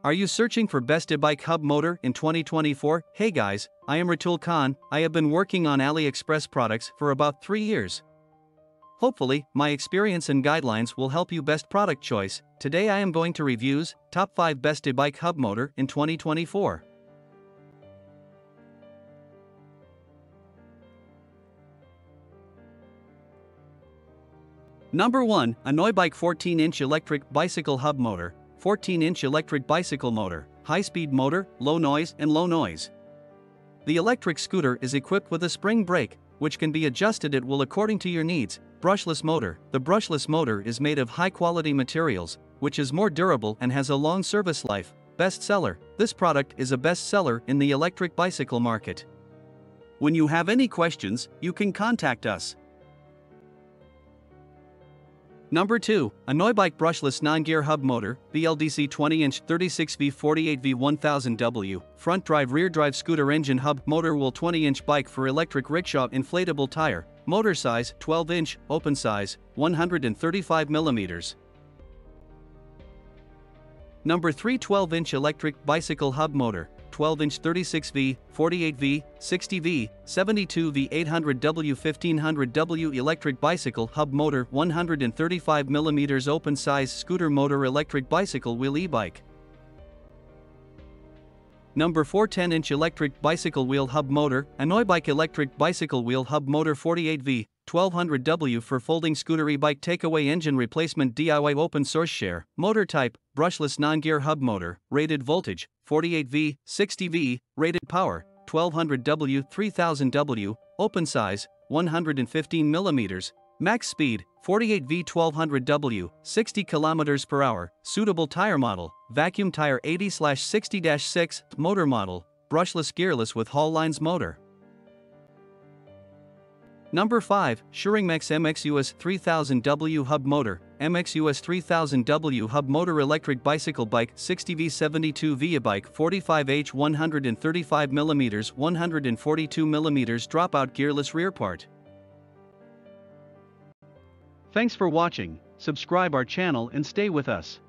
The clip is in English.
Are you searching for best Ebike Hub motor in 2024? Hey guys, I am Ratul Khan. I have been working on AliExpress products for about 3 years. Hopefully, my experience and guidelines will help you best product choice. Today I am going to reviews top 5 best Ebike Hub motor in 2024. Number 1, ANNOYBIKE 14-inch electric bicycle hub motor. 14-inch electric bicycle motor, high-speed motor, low noise and low noise. The electric scooter is equipped with a spring brake, which can be adjusted at will according to your needs. Brushless motor. The brushless motor is made of high-quality materials, which is more durable and has a long service life. Bestseller. This product is a bestseller in the electric bicycle market. When you have any questions, you can contact us. Number 2, ANNOYBIKE Brushless Non-Gear Hub Motor, BLDC 20-inch 36V 48V 1000W, front drive rear drive scooter engine hub motor will 20-inch bike for electric rickshaw inflatable tire, motor size 12-inch, open size, 135mm. Number 3, 12-inch electric bicycle hub motor, 12-inch 36V, 48V, 60V, 72V 800W 1500W electric bicycle hub motor 135mm open size scooter motor electric bicycle wheel e-bike. Number 4, 10-inch electric bicycle wheel hub motor, ANNOYBIKE electric bicycle wheel hub motor 48V, 1200W for folding scooter e-bike takeaway engine replacement DIY open source share, motor type, brushless non-gear hub motor, rated voltage, 48V, 60V, rated power, 1200W 3000W, open size, 115mm, max speed, 48V 1200W, 60 km per hour, suitable tire model, vacuum tire 80/60-6, motor model, brushless gearless with Hall lines motor. Number 5, Suringmax MXUS 3000W hub motor, MXUS 3000W hub motor electric bicycle bike 60V 72V bike 45H 135mm 142mm dropout gearless rear part. Thanks for watching. Subscribe our channel and stay with us.